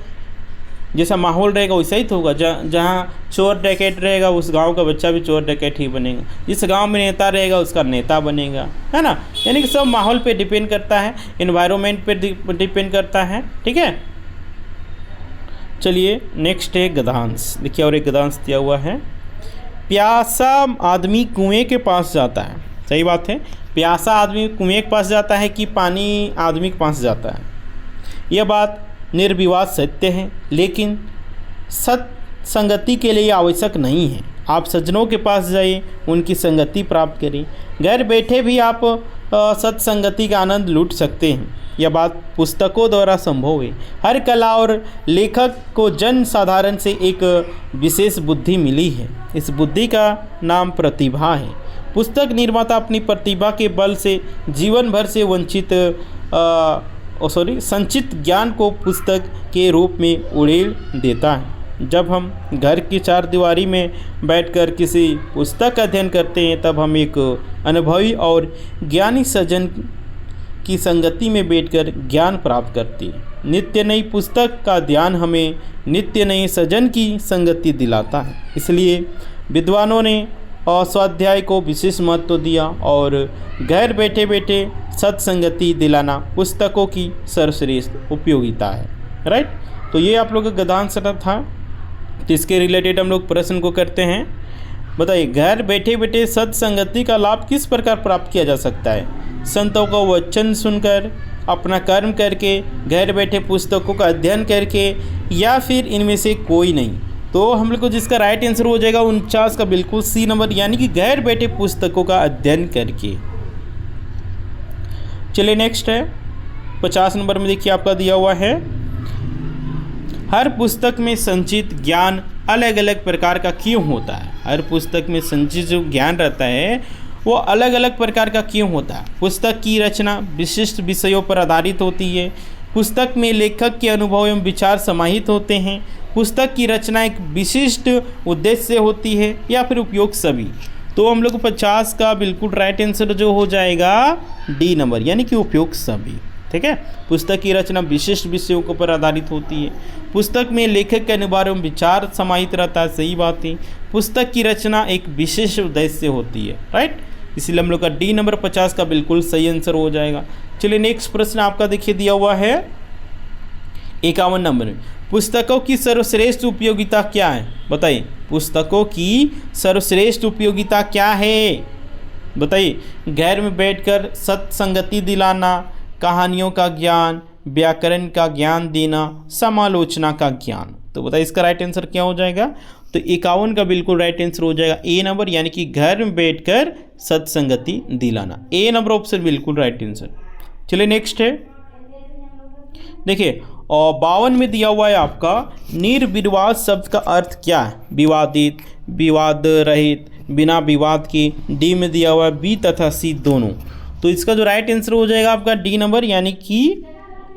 S1: जैसा माहौल रहेगा वैसा ही तो होगा। जहाँ चोर डकैत रहेगा उस गांव का बच्चा भी चोर डकैत ही बनेगा। जिस गांव में नेता रहेगा उसका नेता बनेगा, है ना। यानी कि सब माहौल पे डिपेंड करता है, एनवायरनमेंट पे डिपेंड करता है, ठीक है। चलिए नेक्स्ट है गद्यांश। देखिए और एक गद्यांश दिया हुआ है, प्यासा आदमी कुएं के पास जाता है। सही बात है, प्यासा आदमी कुएं के पास जाता है कि पानी आदमी के पास जाता है। यह बात निर्विवाद सत्य है, लेकिन सत्संगति के लिए आवश्यक नहीं है। आप सज्जनों के पास जाइए, उनकी संगति प्राप्त करें। घर बैठे भी आप सत्संगति का आनंद लूट सकते हैं। यह बात पुस्तकों द्वारा संभव है। हर कला और लेखक को जन साधारण से एक विशेष बुद्धि मिली है। इस बुद्धि का नाम प्रतिभा है। पुस्तक निर्माता अपनी प्रतिभा के बल से जीवन भर से संचित ज्ञान को पुस्तक के रूप में उड़ेल देता है। जब हम घर की चार दीवारी में बैठकर किसी पुस्तक का अध्ययन करते हैं, तब हम एक अनुभवी और ज्ञानी सज्जन की संगति में बैठकर ज्ञान प्राप्त करते हैं। नित्य नई पुस्तक का ध्यान हमें नित्य नए सज्जन की संगति दिलाता है। इसलिए विद्वानों ने स्वाध्याय को विशेष महत्व दिया और घर बैठे बैठे सत्संगति दिलाना पुस्तकों की सर्वश्रेष्ठ उपयोगिता है, राइट। तो ये आप लोगों का गद्यांश था। तो इसके रिलेटेड हम लोग प्रश्न को करते हैं। बताइए घर बैठे बैठे सत्संगति का लाभ किस प्रकार प्राप्त किया जा सकता है। संतों का वचन सुनकर, अपना कर्म करके, घर बैठे पुस्तकों का अध्ययन करके, या फिर इनमें से कोई नहीं। तो हम लोग को जिसका राइट आंसर हो जाएगा 49 का बिल्कुल सी नंबर, यानी कि घर बैठे पुस्तकों का अध्ययन करके। चलिए नेक्स्ट है 50 नंबर में, देखिए आपका दिया हुआ है, हर पुस्तक में संचित ज्ञान अलग अलग प्रकार का क्यों होता है। हर पुस्तक में संचित जो ज्ञान रहता है वो अलग अलग प्रकार का क्यों होता है। पुस्तक की रचना विशिष्ट विषयों पर आधारित होती है। पुस्तक में लेखक के अनुभव एवं विचार समाहित होते हैं। पुस्तक की रचना एक विशिष्ट उद्देश्य से होती है, या फिर उपयोग सभी। तो हम लोग 50 का बिल्कुल राइट आंसर जो हो जाएगा डी नंबर, यानी कि उपयोग सभी। ठीक है, पुस्तक की रचना विशिष्ट विषयों के ऊपर आधारित होती है। पुस्तक में लेखक के अनुभव एवं विचार समाहित रहता है, सही बात है। पुस्तक की रचना एक विशेष उद्देश्य से होती है, राइट, इसीलिए हम लोग का डी नंबर 50 का बिल्कुल सही आंसर हो जाएगा। चलिए नेक्स्ट प्रश्न आपका देखिए दिया हुआ है 51 नंबर में, पुस्तकों की सर्वश्रेष्ठ उपयोगिता क्या है। बताइए, पुस्तकों की सर्वश्रेष्ठ उपयोगिता क्या है, बताइए। घर में बैठकर सत्संगति दिलाना, कहानियों का ज्ञान, व्याकरण का ज्ञान देना, समालोचना का ज्ञान। तो बताइए इसका राइट आंसर क्या हो जाएगा। तो 51 का बिल्कुल राइट आंसर हो जाएगा ए नंबर, यानी कि घर में बैठकर सत्संगति दिलाना। ए नंबर ऑप्शन बिल्कुल राइट आंसर। चलिए नेक्स्ट है, देखिए और 52 में दिया हुआ है आपका, निर्विवाद शब्द का अर्थ क्या है। विवादित, विवाद रहित, बिना विवाद के। डी में दिया हुआ है बी तथा सी दोनों। तो इसका जो राइट आंसर हो जाएगा आपका डी नंबर, यानी कि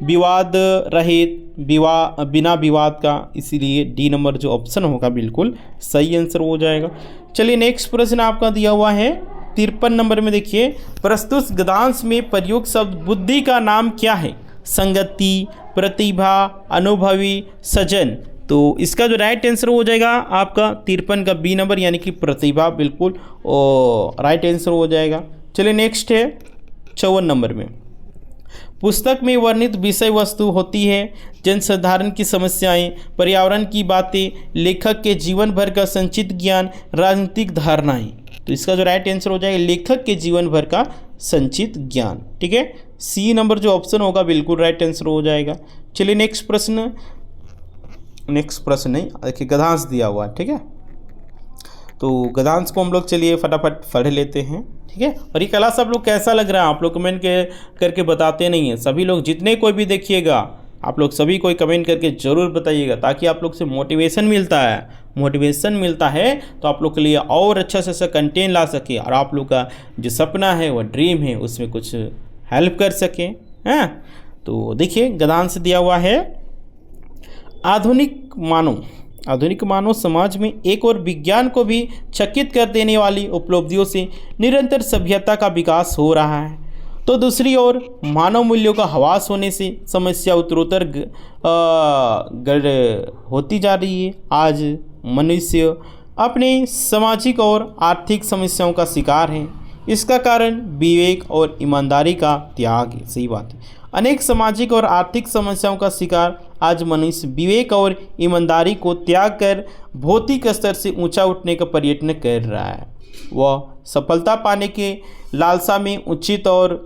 S1: विवाद रहित, बिना विवाद का, इसीलिए डी नंबर जो ऑप्शन होगा बिल्कुल सही आंसर हो जाएगा। चलिए नेक्स्ट प्रश्न आपका दिया हुआ है 53 नंबर में, देखिए प्रस्तुत गद्यांश में प्रयुक्त शब्द बुद्धि का नाम क्या है। संगति, प्रतिभा, अनुभवी, सजन। तो इसका जो राइट आंसर हो जाएगा आपका 53 का बी नंबर, यानी कि प्रतिभा बिल्कुल राइट आंसर हो जाएगा। चलिए नेक्स्ट है 54 नंबर में, पुस्तक में वर्णित विषय वस्तु होती है जनसाधारण की समस्याएं, पर्यावरण की बातें, लेखक के जीवन भर का संचित ज्ञान, राजनीतिक धारणाएं। तो इसका जो राइट आंसर हो जाएगा लेखक के जीवन भर का संचित ज्ञान। ठीक है, सी नंबर जो ऑप्शन होगा बिल्कुल राइट आंसर हो जाएगा। चलिए नेक्स्ट प्रश्न नहीं, देखिए गद्यांश दिया हुआ है। ठीक है, तो गद्यांश को हम लोग चलिए फटाफट पढ़ लेते हैं। ठीक है, और ये क्लास आप लोग कैसा लग रहा है, आप लोग कमेंट करके बताते नहीं हैं। सभी लोग जितने कोई भी देखिएगा, आप लोग सभी कोई कमेंट करके ज़रूर बताइएगा, ताकि आप लोग से मोटिवेशन मिलता है तो आप लोग के लिए और अच्छा से अच्छा कंटेंट ला सके, और आप लोग का जो सपना है वह ड्रीम है उसमें कुछ हेल्प कर सके। हैं, तो देखिए गद्यांश दिया हुआ है, आधुनिक मानव समाज में एक और विज्ञान को भी चकित कर देने वाली उपलब्धियों से निरंतर सभ्यता का विकास हो रहा है, तो दूसरी ओर मानव मूल्यों का ह्रास होने से समस्या उत्तरोत्तर होती जा रही है। आज मनुष्य अपने सामाजिक और आर्थिक समस्याओं का शिकार है। इसका कारण विवेक और ईमानदारी का त्याग है। सही बात है, अनेक सामाजिक और आर्थिक समस्याओं का शिकार आज मनुष्य विवेक और ईमानदारी को त्याग कर भौतिक स्तर से ऊंचा उठने का प्रयत्न कर रहा है। वह सफलता पाने के लालसा में उचित और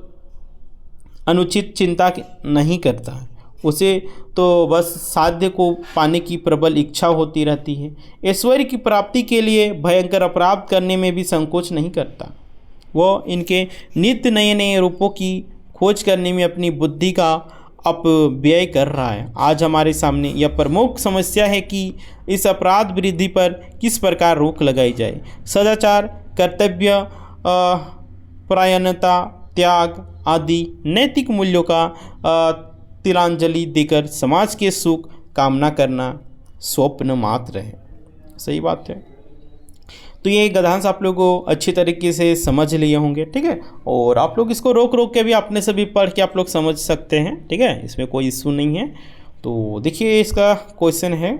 S1: अनुचित चिंता नहीं करता है, उसे तो बस साध्य को पाने की प्रबल इच्छा होती रहती है। ऐश्वर्य की प्राप्ति के लिए भयंकर अपराध करने में भी संकोच नहीं करता। वह इनके नित्य नए नए रूपों की खोज करने में अपनी बुद्धि का अपव्यय कर रहा है। आज हमारे सामने यह प्रमुख समस्या है कि इस अपराध वृद्धि पर किस प्रकार रोक लगाई जाए। सदाचार, कर्तव्य परायणता, त्याग आदि नैतिक मूल्यों का तिलांजलि देकर समाज के सुख कामना करना स्वप्न मात्र है। सही बात है। तो ये गद्यांश आप लोग को अच्छी तरीके से समझ लिए होंगे। ठीक है, और आप लोग इसको रोक के भी अपने से भी पढ़ के आप लोग समझ सकते हैं। ठीक है, इसमें कोई इशू नहीं है। तो देखिए इसका क्वेश्चन है,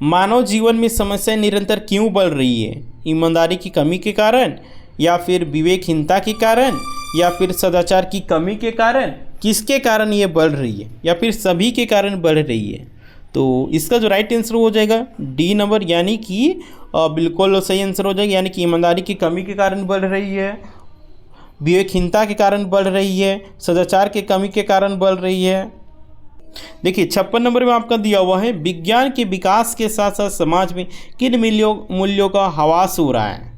S1: मानव जीवन में समस्याएं निरंतर क्यों बढ़ रही है। ईमानदारी की कमी के कारण, या फिर विवेकहीनता के कारण, या फिर सदाचार की कमी के कारण, किसके कारण ये बढ़ रही है, या फिर सभी के कारण बढ़ रही है। तो इसका जो राइट आंसर हो जाएगा डी नंबर, यानी कि बिल्कुल सही आंसर हो जाएगा, यानी कि ईमानदारी की कमी के कारण बढ़ रही है, विवेकहीनता के कारण बढ़ रही है, सदाचार के कमी के कारण बढ़ रही है। देखिए 56 नंबर में आपका दिया हुआ है, विज्ञान के विकास के साथ साथ समाज में किन मूल्यों का ह्रास हो रहा है।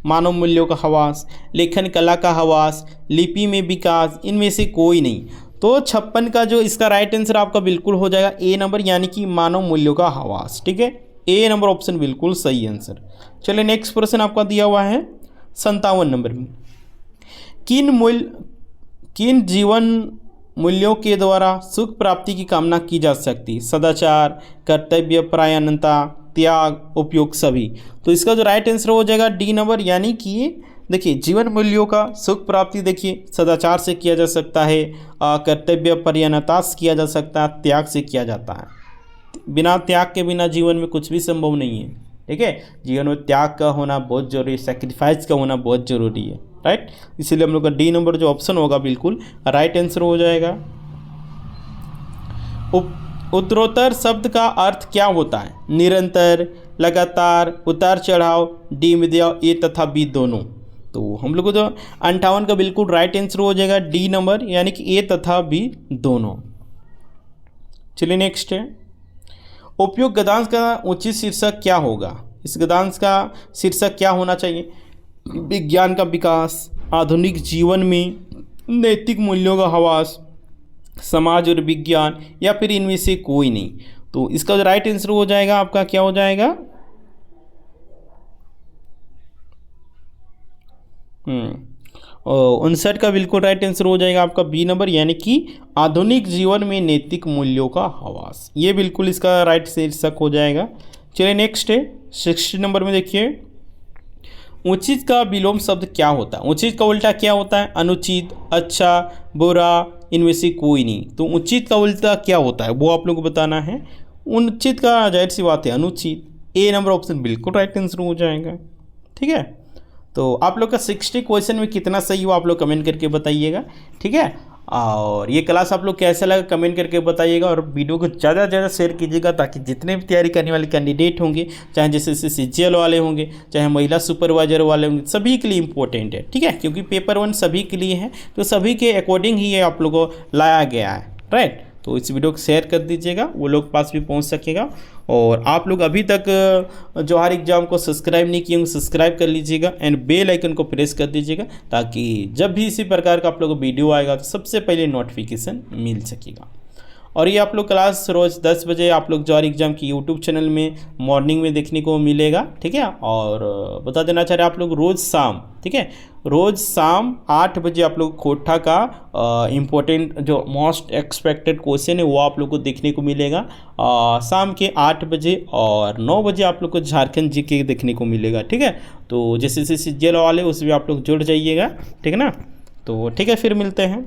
S1: मानव मूल्यों का हवास, लेखन कला का हवास, लिपि में विकास, इनमें से कोई नहीं। तो 56 का जो इसका राइट आंसर आपका बिल्कुल हो जाएगा ए नंबर, यानी कि मानव मूल्यों का हवास। ठीक है, ए नंबर ऑप्शन बिल्कुल सही आंसर। चलिए नेक्स्ट प्रश्न आपका दिया हुआ है 57 नंबर में, किन जीवन मूल्यों के द्वारा सुख प्राप्ति की कामना की जा सकती है? सदाचार, कर्तव्य परायणता, त्याग, उपयोग, सभी। तो इसका जो राइट आंसर हो जाएगा डी नंबर, यानी कि देखिए जीवन मूल्यों का सुख प्राप्ति देखिए सदाचार से किया जा सकता है, कर्तव्य परायणता से किया जा सकता है, त्याग से किया जाता है। बिना त्याग के बिना जीवन में कुछ भी संभव नहीं है। ठीक है, जीवन में त्याग का होना बहुत जरूरी है, सेक्रीफाइस का होना बहुत जरूरी है, राइट। इसीलिए हम लोग का डी नंबर जो ऑप्शन होगा बिल्कुल राइट आंसर हो जाएगा। उत्तरोत्तर शब्द का अर्थ क्या होता है? निरंतर, लगातार, उतार चढ़ाव, डी विद्या, ए तथा बी दोनों। तो हम लोग को जो 58 का बिल्कुल राइट आंसर हो जाएगा डी नंबर, यानी कि ए तथा बी दोनों। चलिए नेक्स्ट है, उपयुक्त गद्यांश का उचित शीर्षक क्या होगा? इस गद्यांश का शीर्षक क्या होना चाहिए? विज्ञान का विकास, आधुनिक जीवन में नैतिक मूल्यों का हवास, समाज और विज्ञान, या फिर इनमें से कोई नहीं। तो इसका जो राइट आंसर हो जाएगा आपका क्या हो जाएगा? 59 का बिल्कुल राइट आंसर हो जाएगा आपका बी नंबर, यानी कि आधुनिक जीवन में नैतिक मूल्यों का हवास। ये बिल्कुल इसका राइट शीर्षक हो जाएगा। चलिए नेक्स्ट है 60 नंबर में देखिए, उचित का विलोम शब्द क्या होता है? उचित का उल्टा क्या होता है? अनुचित, अच्छा, बुरा, इनमें से कोई नहीं। तो उचित का उल्टा क्या होता है वो आप लोगों को बताना है। उचित का जाहिर सी बात है अनुचित। ए नंबर ऑप्शन बिल्कुल राइट आंसर हो जाएगा। ठीक है, तो आप लोग का 60 क्वेश्चन में कितना सही हो आप लोग कमेंट करके बताइएगा। ठीक है, और ये क्लास आप लोग कैसा लगा कमेंट करके बताइएगा, और वीडियो को ज़्यादा से ज़्यादा शेयर कीजिएगा, ताकि जितने भी तैयारी करने वाले कैंडिडेट होंगे, चाहे जैसे CGL वाले होंगे, चाहे महिला सुपरवाइजर वाले होंगे, सभी के लिए इंपॉर्टेंट है। ठीक है, क्योंकि पेपर 1 सभी के लिए है, तो सभी के अकॉर्डिंग ही ये आप लोगों को लाया गया है, राइट। तो इस वीडियो को शेयर कर दीजिएगा, वो लोग पास भी पहुंच सकेगा। और आप लोग अभी तक जौहर एग्जाम को सब्सक्राइब नहीं किए होंगे, सब्सक्राइब कर लीजिएगा एंड बेल आइकन को प्रेस कर दीजिएगा, ताकि जब भी इसी प्रकार का आप लोगों को वीडियो आएगा तो सबसे पहले नोटिफिकेशन मिल सकेगा। और ये आप लोग क्लास रोज़ 10 बजे आप लोग जौहर एग्जाम की यूट्यूब चैनल में मॉर्निंग में देखने को मिलेगा। ठीक है, और बता देना चाह रहे आप लोग रोज़ शाम, ठीक है, रोज़ शाम 8 बजे आप लोग खोटा का इम्पोर्टेंट जो मोस्ट एक्सपेक्टेड क्वेश्चन है वो आप लोग को देखने को मिलेगा शाम के 8 बजे, और 9 बजे आप लोग को झारखंड जीके देखने को मिलेगा। ठीक है, तो जैसे CGL वाले उसमें आप लोग जुड़ जाइएगा। ठीक है ना, तो ठीक है, फिर मिलते हैं।